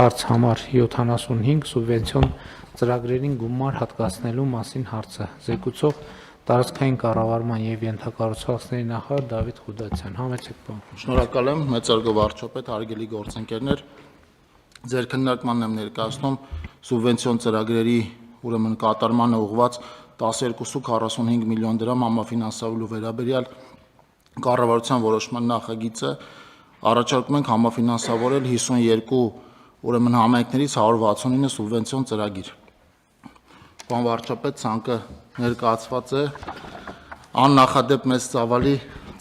Հարց համար 75 սուբվենցիոն ծրագրերին գումար հատկացնելու մասին հարցը զեկուցող տարածքային կառավարման եւ ենթակառուցվածքների նախարար Դավիթ Ղուդացյան։ Համեցեք պարոն։ Շնորհակալ եմ, մեծարգո վարչապետ, հարգելի գործընկերներ, ձեր քննարկմանն եմ ներկայացնում սուբվենցիոն ծրագրերի ուրեմն կատարմանը ուղղված 12.45 միլիոն դրամ համաֆինանսավորելու վերաբերյալ կառավարության որոշման նախագիծը առաջարկում ենք համաֆինանսավորել 52 ուրեմն համայնքներից 169 սուբվենցիոն ծրագիր։ Պարոն վարչապետ, ցանկը ներկայացված է, աննախադեպ մեծ ծավալի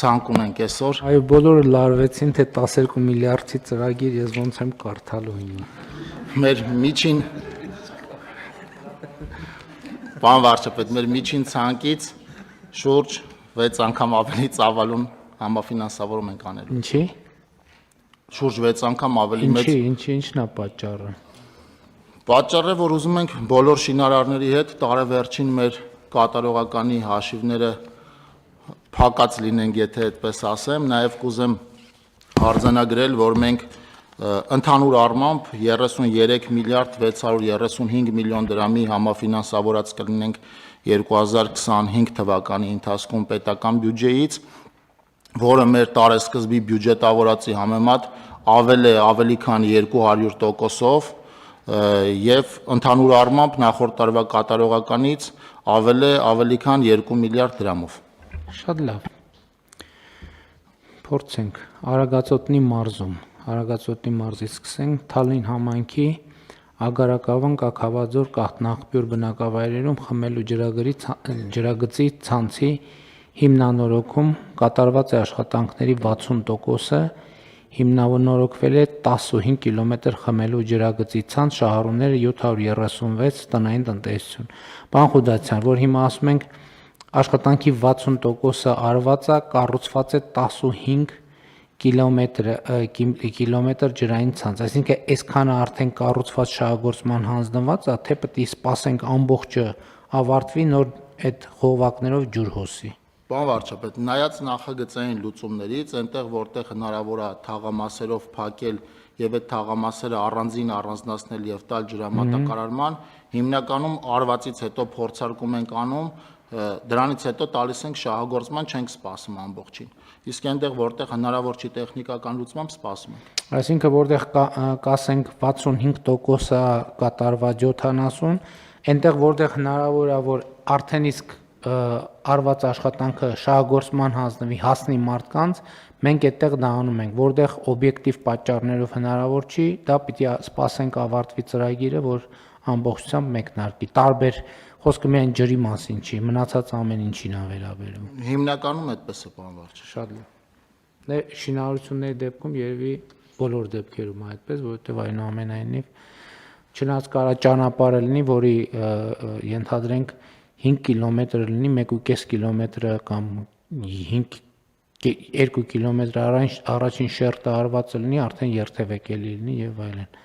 ցանկ ունենք այսօր։ Այո, բոլորը լարվեցին, թե 12 միլիարդի ծրագիր, ես ոնց եմ կարդալու հիմա։ Մեր միջին Պարոն վարչապետ, մեր միջին ցանկից շուրջ 6 անգամ ավելի ծավալուն համաֆինանսավորում ենք անելու։ Ինչի՞։ Շուրջ 6 անգամ ավելի մեծ։ Ինչն է պատճառը։ Պատճառը, որ ուզում ենք բոլոր շինարարների հետ տարեվերջին մեր կատարողականի հաշիվները փակած լինենք, եթե այդպես ասեմ, նաև կուզեմ արձանագրել, որ մենք ընդհանուր առմամբ 33 միլիարդ 635 միլիոն դրամի համաֆինանսավորած կլինենք 2025 թվականի ընթացքում պետական բյուջեից, որը մեր տարեսկզբի բյուջետավորածի համեմատ ավելի քան 200%-ով եւ ընդհանուր առմամբ նախորդ տարվա կատարողականից ավելի քան 2 միլիարդ դրամով։ Շատ լավ։ Փորձենք Արագածոտնի մարզից սկսենք, Թալին համայնքի Ագարակավան Կաքավաձոր Կաթնաղբյուր բնակավայրերում խմելու ջրագծի ցանցի հիմնանորոգում կատարված է աշխատանքների 60%-ը, հիմնանորոգվել է 15 կիլոմետր խմելու ջրագծի ցանց, շահառուները 736 տնային տնտեսություն։ Պարոն Ղուդացյան, որ հիմա ասում ենք աշխատանքի 60%-ը արված է, կառուցված է 15 կիլոմետր ջրային ցանց, այսինքն այսքանը արդեն կառուցված շահագործման հանձնված է, թե պետք է սպասենք ամբողջը ավարտվի, նոր այդ խողովակներով ջուր հոսի։ Պարոն վարչապետ, նայած նախագծային լուծումներից, այնտեղ որտեղ հնարավոր է թաղամասերով փակել եւ այդ թաղամասերը առանձին առանձնացնել եւ տալ ջրամատակարարման, հիմնականում արվածից հետո փորձարկում ենք անում, դրանից հետո տալիս ենք շահագործման, չենք սպասում ամբողջին։ Իսկ այնտեղ որտեղ հնարավոր չի տեխնիկական լուծմամբ սպասում ենք։ Այսինքն որտեղ կասենք 65%-ը կատարված 70, այնտեղ որտեղ հնարավոր է որ արդեն իսկ արված աշխատանքը շահագործման հանձնվի, հասնի մարդկանց, մենք այդտեղ դա անում ենք, որտեղ օբյեկտիվ պատճառներով հնարավոր չի, դա պիտի սպասենք ավարտվի ծրագիրը, որ ամբողջությամբ մեկնարկի։ Տարբեր խոսքը միայն ջրի մասին չի, մնացած ամեն ինչին է վերաբերում։ Հիմնականում այդպես է, պարոն վարչապետ։ Շատ լավ։ Շինարարությունների դեպքում երևի բոլոր դեպքերում է այդպես, որովհետև այնուամենայնիվ չնայած կարա ճանապարհը լինի, որի ենթադրենք 5 կիլոմետր լինի, 1.5 կիլոմետրը կամ 2 կիլոմետր առաջին շերտը արված լինի, արդեն երթևեկելի լինի եւ այլն։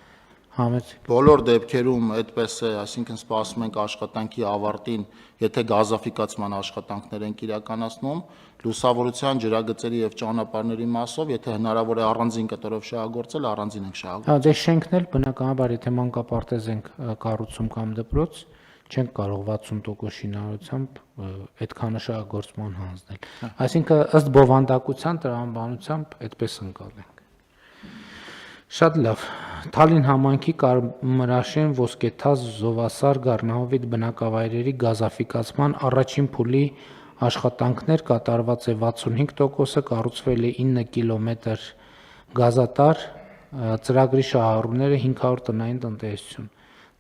Համեցեք։ Բոլոր դեպքերում այդպես է, այսինքն սպասում ենք աշխատանքի ավարտին, եթե գազաֆիկացման աշխատանքներ ենք իրականացնում, լուսավորության, ջրագծերի եւ ճանապարհների մասով, եթե հնարավոր է առանձին կտորով շահագործել, առանձին ենք շահագործել։ Դե շենքն էլ բնականաբար, եթե մանկապարտեզ ենք կառուցում կամ դպրոց, չենք կարող 60% շինարարությամբ այդքանը շահագործման հանձնել։ Այսինքն ըստ բովանդակության տրամաբանությամբ այդպես ընկալենք։ Շատ լավ։ Թալին համայնքի Կարմրաշեն Ոսկեթազ Զովասար Գառնահովիտ բնակավայրերի գազաֆիկացման առաջին փուլի աշխատանքներ կատարված է 65%-ը, կառուցվել է 9 կիլոմետր գազատար, ծրագրի շահառուները 500 տնային տնտեսություն։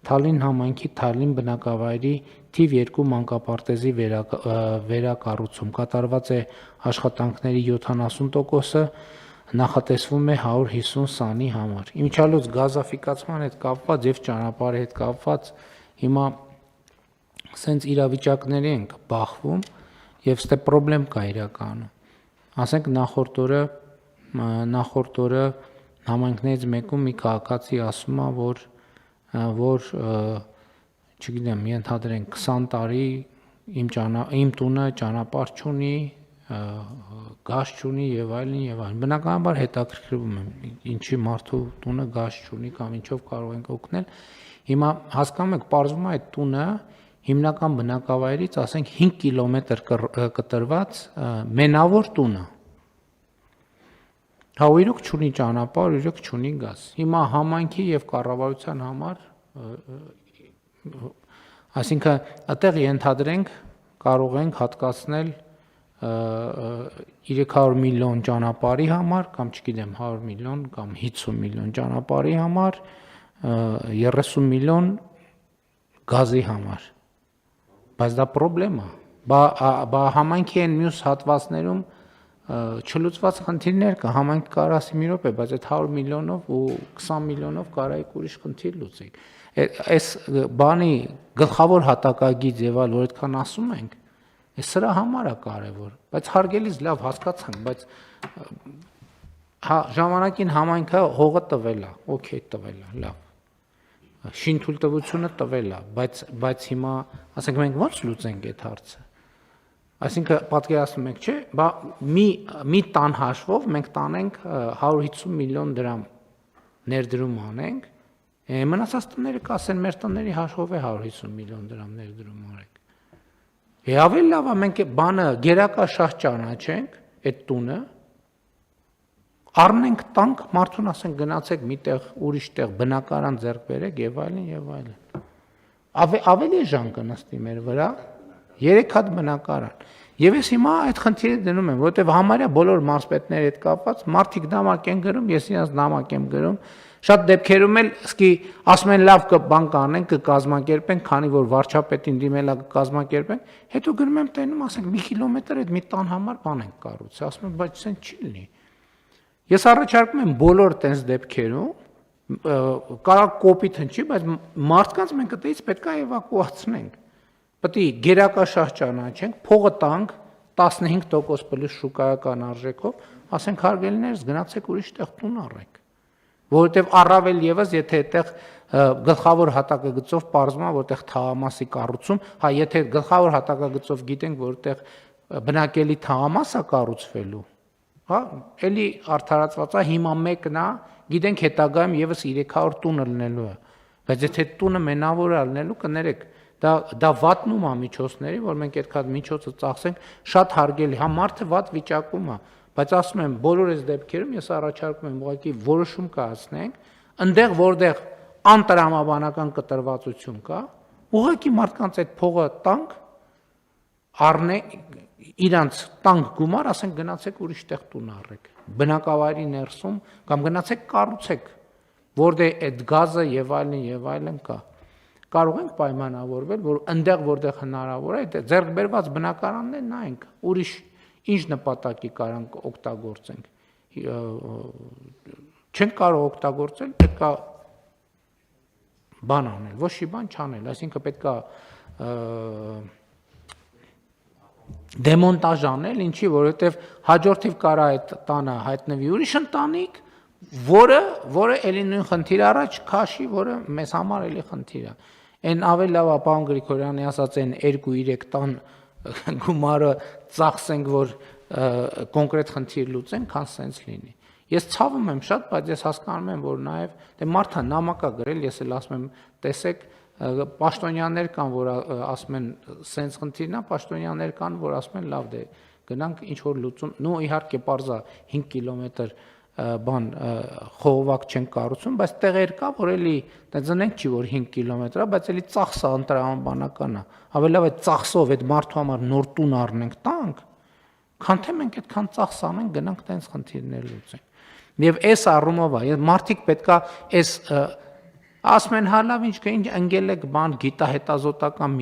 Թալին համայնքի Թալին բնակավայրի թիվ 2 մանկապարտեզի վերակառուցում կատարված է աշխատանքների 70%-ը, նախատեսվում է 150 սանի համար։ Իմիջիալոց գազաֆիկացման հետ կապված եւ ճանապարհի հետ կապված հիմա սենց իրավիճակների ենք բախվում եւ ստե խնդրեմ կա իրականում։ Ասենք նախորդ օրը համայնքներից մեկում մի քաղաքացի ասում է, որ չգիտեմ, ենթադրենք 20 տարի իմ տունը ճանապարհ չունի, գազ չունի եւ այլն եւ այլն։ Բնականաբար հետաքրքրվում եմ, ինչի մարդու տունը գազ չունի կամ ինչով կարող ենք օգնել։ Հիմա հասկանում եք, պարզվում է այդ տունը հիմնական բնակավայրից, ասենք 5 կիլոմետր կտրված մենավոր տունը։ Հա իրոք չունի ճանապարհ, իրոք չունի գազ։ Հիմա համայնքի եւ կառավարության համար, այսինքն այդտեղ ենթադրենք կարող ենք հատկացնել 300 միլիոն ճանապարհի համար կամ չգիտեմ 100 միլիոն կամ 50 միլիոն ճանապարհի համար 30 միլիոն գազի համար, բայց դա խնդրեմ է, բա համայնքի են մյուս հատվածներում չլուծված խնդիրներ կա, համայնք կարա ասի մի րոպե, բայց այդ 100 միլիոնով ու 20 միլիոնով կարայիք ուրիշ խնդիր լուծեք։ Այս բանի գլխավոր հատակագիծ եւ այլ որ այդքան ասում ենք, սրա համար է կարևոր, բայց հարգելից լավ հասկացանք, բայց ժամանակին համայնքը հողը տվել է, օքեյ տվել է, լավ։ Շինթույլտվությունը տվել է, բայց հիմա, ասենք մենք ո՞նց լուծենք այդ հարցը։ Այսինքն պատկերացնում եք, չէ, բա մի տան հաշվով մենք տանենք 150 միլիոն դրամ ներդրում անենք, մնացած տները կասեն մեր տների հաշվով է 150 միլիոն դրամ ներդրում արեք։ Ավելի լավ է մենք բանը գերակա շահ ճանաչենք այդ տունը, առնենք տանք, մարդուն ասենք գնացեք միտեղ ուրիշ տեղ բնակարան ձեռք բերեք եւ այլն եւ այլն։ Ավելի ժան կնստի մեր վրա 3 հատ բնակարան։ Եվ ես հիմա այդ խնդիրը դնում եմ, որովհետեւ համարյա բոլոր մարզպետների հետ կապված մարդիկ նամակ են գրում, ես իրենց նամակ եմ գրում։ Շատ դեպքերում էլ սկի ասում են լավ բան կանենք, կկազմակերպենք, քանի որ վարչապետին դիմելա կկազմակերպենք, հետո գրում եմ տենում, ասենք 1 կիլոմետր այդ մի տան համար բան ենք կառուցել, ասում եմ, բայց սեն չի լինի։ Ես առաջարկում եմ բոլոր տենց դեպքերում կարա կոպիտ հնչի, բայց մարդկանց մենք այդտեղից պետք է էվակուացնենք։ Պետք է գերակա շահ ճանաչենք, փողը տանք 15% պլյուս շուկայական արժեքով, ասենք հարգելիներս գնացեք ուրիշ տեղ տուն առեք։ Որովհետև առավել եւս, եթե այդտեղ գլխավոր հատակագծով պարզվում է, որտեղ թաղամասի կառուցում, հա, եթե գլխավոր հատակագծով գիտենք, որտեղ բնակելի թաղամաս է կառուցվելու, հա, էլի արդարացված է, հիմա մեկն է, գիտենք հետագայում եւս 300 տուն լինելու է, բայց եթե տունը մենավոր է լինելու, կներեք, դա վատնում է միջոցների, որ մենք այդքան միջոցը ծախսենք, շատ հարգելի, հա մարդը վատ վիճակում է, բայց ասում եմ, բոլոր այս դեպքերում ես առաջարկում եմ ուղղակի որոշում կայացնենք, այնտեղ որտեղ անտրամաբանական կտրվածություն կա, ուղղակի մարդկանց այդ փողը տանք, իրանց տանք գումար, ասենք գնացեք ուրիշ տեղ տուն առեք, բնակավայրի ներսում կամ գնացեք կառուցեք, որտեղ այդ գազը եւ այլն կա։ Կարող ենք պայմանավորվել, որ այնտեղ որտեղ հնարավոր է, ձեռք բերված բնակարաններ նայենք, ուրիշ ինչ նպատակի կարանք օգտագործենք։ Չենք կարող օգտագործել, պետք է բան անել, ոչ մի բան չանել, այսինքն պետք է դեմոնտաժ անել, ինչի, որովհետև հաջորդիվ կարա այդ տանը հայտնվի ուրիշ ընտանիք, որը էլի նույն խնդիր առաջ քաշի, որը մեզ համար էլի խնդիր է։ Այն ավելի լավ է պարոն Գրիգորյանի ասած այն 2-3 տան գումարը ծախսենք, որ կոնկրետ խնդիր լուծենք, քան սենց լինի։ Ես ցավում եմ շատ, բայց ես հասկանում եմ, որ նաև դե մարդը նամակա գրել, ես էլ ասում եմ, տեսեք, պաշտոնյաներ կան, որ ասում են սենց խնդիրն է, պաշտոնյաներ կան, որ ասում են լավ դե գնանք ինչ որ լուծում, նո իհարկե պարզա 5 կիլոմետր բան խողովակ չեն կառուցում, բայց տեղեր կա, որ էլի դզնենք չի որ 5 կիլոմետր է, բայց էլի ծախսը անտրամաբանական է։ Ավելի լավ է ծախսով այդ մարդու համար նոր տուն առնենք, տանք, քան թե մենք այդքան ծախս անենք, գնանք տենց խնդիրներ լուծենք։ Եվ այս առումով է, մարդիկ պետքա այս ասում են հա լավ ինչ կա, ինչ ընկել եք բան գիտահետազոտական,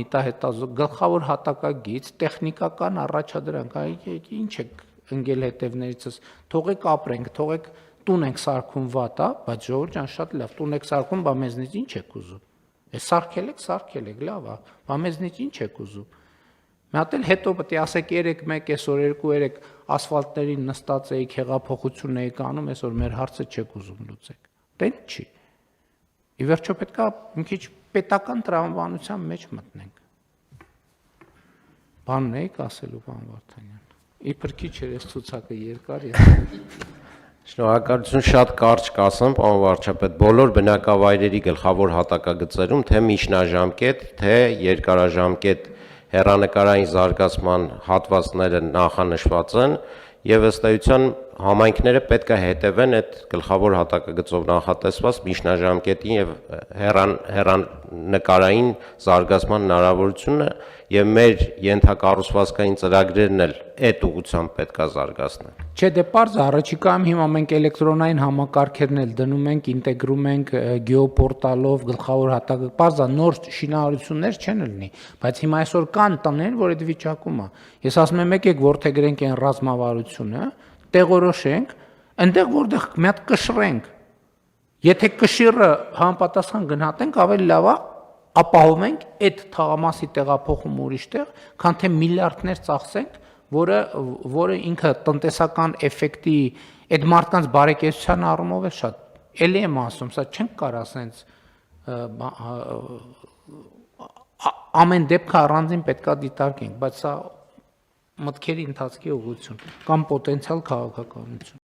գլխավոր հատակագիծ, տեխնիկական առաջադրանք, ինչ եք ընկել հետևներիցս, թողեք ապրենք, թողեք տուն ենք սարքում վատ է, բայց ժողովուրդ ջան շատ լավ, տուն եք սարքում, բա մեզնից ինչ եք ուզում։ Այս սարքել եք, լավ է, բա մեզնից ինչ եք ուզում։ Մի հատ էլ հետո պետք է ասեք 3-1 այսօր 2-3 ասֆալտներին նստած էիք, հեղափոխություն էիք անում, այսօր մեր հարցը չեք ուզում լուծեք։ Տենց չի։ Ի վերջո պետք է մի քիչ պետական տրամաբանության մեջ մտնենք։ Բանն էիք ասելու, պարոն Վարդանյան։ իբր քիչ էր այս ցուցակը երկար։ Շնորհակալություն, շատ կարճ կասեմ, պարոն վարչապետ, բոլոր բնակավայրերի գլխավոր հատակագծերում թե միջնաժամկետ, թե երկարաժամկետ հեռանկարային զարգացման հատվածները նախանշված են եւ ըստ էության համայնքները պետք է հետևեն այդ գլխավոր հատակագծով նախատեսված միջնաժամկետին եւ հեռանկարային զարգացման հնարավորությունը եւ մեր ենթակառուցվածքային ծրագրերն էլ այդ ուղղությամբ պետք է զարգացնեն։ Չէ, դե պարզ առաջիկայում հիմա մենք էլեկտրոնային համակարգերն էլ դնում ենք, ինտեգրում ենք գեոպորտալով գլխավոր հատակը։ Պարզ է, նոր շինարարություններ չեն լինի, բայց հիմա այսօր կան տներ, որ այդ վիճակում է։ Ես ասում եմ, եկեք որդեգրենք այն ռազմավարությունը, տեղորոշենք, այնտեղ որտեղ մի հատ կշռենք։ Եթե կշիռը համապատասխան գնահատենք, ավելի լավ է ապահովենք այդ թաղամասի տեղափոխում ուրիշտեղ, քան թե միլիարդներ ծախսենք, որը ինքը տնտեսական էֆեկտի այդ մարդկանց բարեկեցության առումով է շատ։ Էլի եմ ասում, սա չենք կարող ասենց ամեն դեպքը առանձին պետքա դիտարկենք, բայց սա մտքերի ընթացքի ուղղություն կամ պոտենցիալ քաղաքականություն։